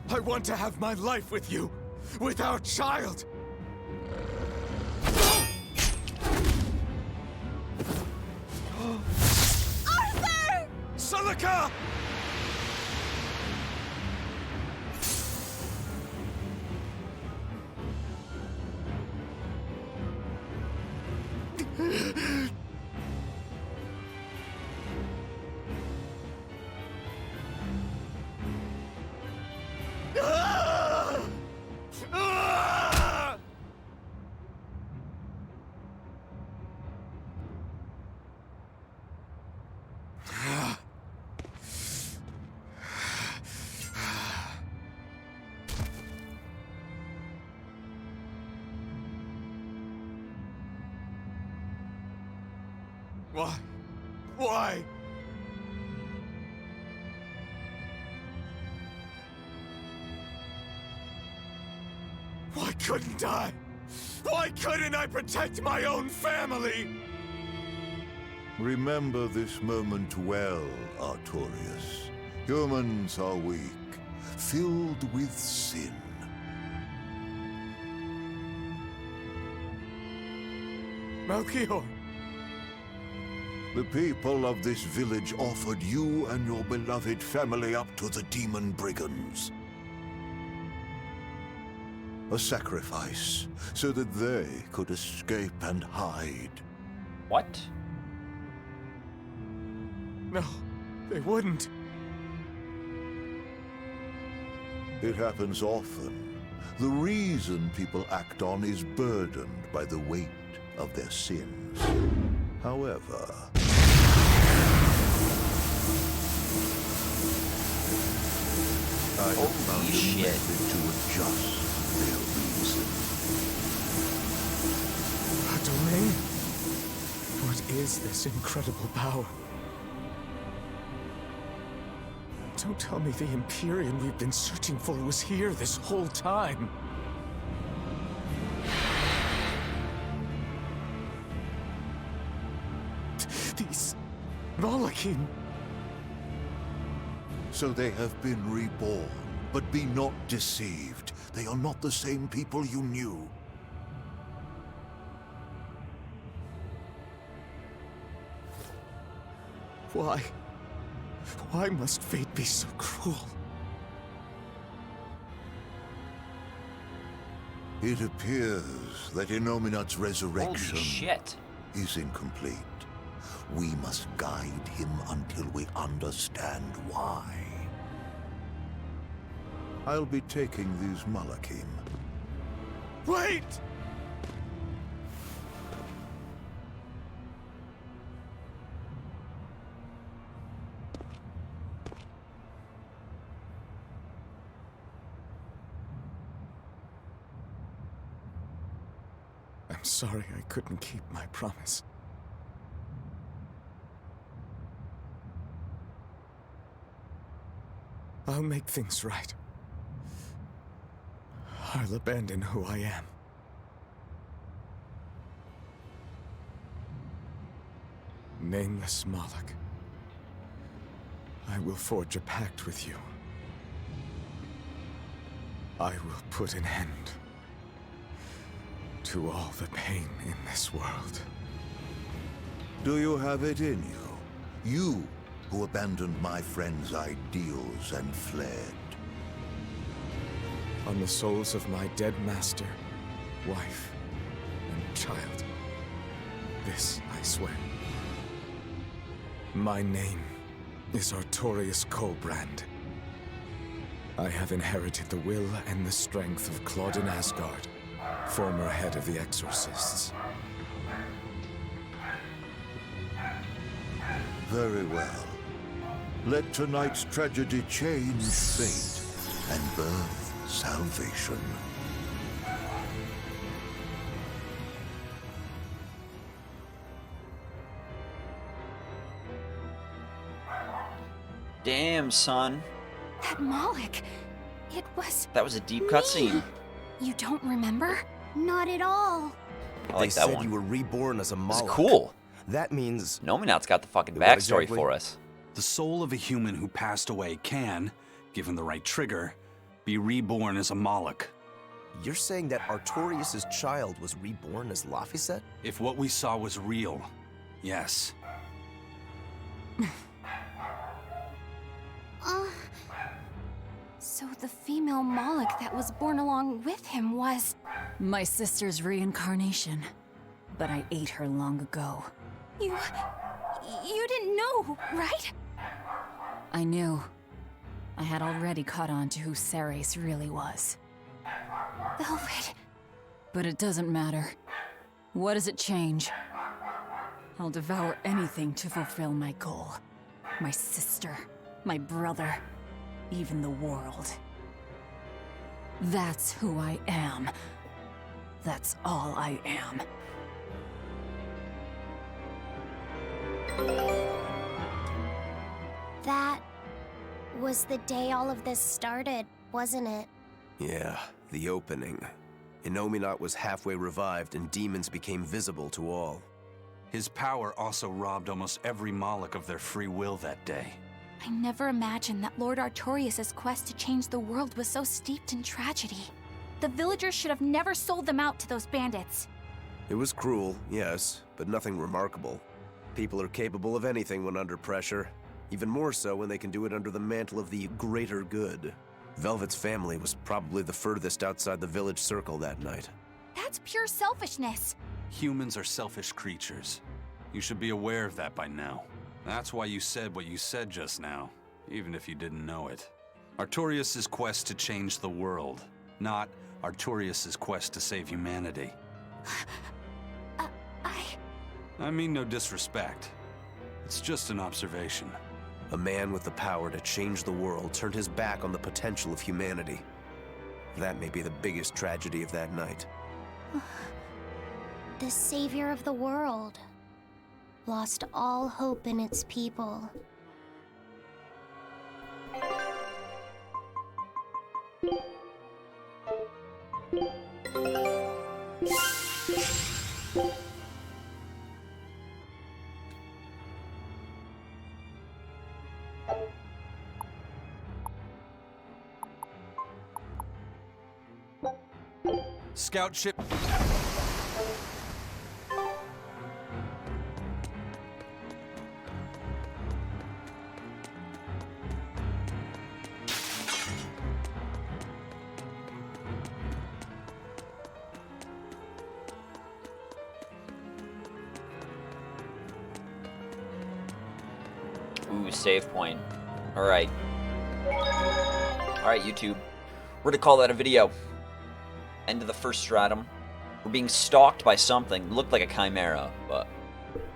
I want to have my life with you, with our child!
Arthur!
Celica! Why? Why? Why couldn't I? Why couldn't I protect my own family?
Remember this moment well, Artorias. Humans are weak, filled with sin.
Melchior!
The people of this village offered you and your beloved family up to the demon brigands. A sacrifice, so that they could escape and hide.
What?
No, they wouldn't.
It happens often. The reason people act on is burdened by the weight of their sins. However, I have found a method to adjust their reason.
A domain? What is this incredible power? Don't tell me the Empyrean we've been searching for was here this whole time. These Malachim.
So they have been reborn, but be not deceived. They are not the same people you knew.
Why? Why must fate be so cruel?
It appears that Innominat's resurrection is incomplete. We must guide him until we understand why. I'll be taking these Malachim.
Wait! I'm sorry I couldn't keep my promise. I'll make things right. I'll abandon who I am. Nameless Moloch, I will forge a pact with you. I will put an end to all the pain in this world.
Do you have it in you? You who abandoned my friend's ideals and fled.
On the souls of my dead master, wife, and child. This I swear. My name is Artorias Colbrand. I have inherited the will and the strength of Claudin Asgard, former head of the Exorcists.
Very well. Let tonight's tragedy change fate and birth salvation.
Damn, son.
That Moloch, it was...
That was a deep cutscene.
You don't remember?
Not at all.
I like
they
that
said
one.
you were reborn as a Moloch.
It's cool.
That means...
Nominat's got the fucking
What
backstory
exactly?
for us.
The soul of a human who passed away can, given the right trigger, be reborn as a Moloch.
You're saying that Artorias' child was reborn as Laphicet?
If what we saw was real, yes.
So the female Moloch that was born along with him was...
My sister's reincarnation. But I ate her long ago.
You didn't know, right?
I knew. I had already caught on to who Ceres really was.
Velvet.
But it doesn't matter. What does it change? I'll devour anything to fulfill my goal. My sister, my brother, even the world. That's who I am. That's all I am.
That was the day all of this started, wasn't it?
Yeah, the opening. Innominat was halfway revived and demons became visible to all.
His power also robbed almost every Moloch of their free will that day.
I never imagined that Lord Artorias' quest to change the world was so steeped in tragedy. The villagers should have never sold them out to those bandits.
It was cruel, yes, but nothing remarkable. People are capable of anything when under pressure, even more so when they can do it under the mantle of the greater good. Velvet's family was probably the furthest outside the village circle that night.
That's pure selfishness.
Humans are selfish creatures. You should be aware of that by now. That's why you said what you said just now, even if you didn't know it. Artorias' quest to change the world, not Artorias' quest to save humanity. I mean no disrespect. It's just an observation.
A man with the power to change the world turned his back on the potential of humanity. That may be the biggest tragedy of that night.
The savior of the world lost all hope in its people.
Scout ship.
Ooh, save point. Alright. Alright, YouTube. We're gonna call that a video. End of the first stratum. We're being stalked by something. It looked like a chimera, but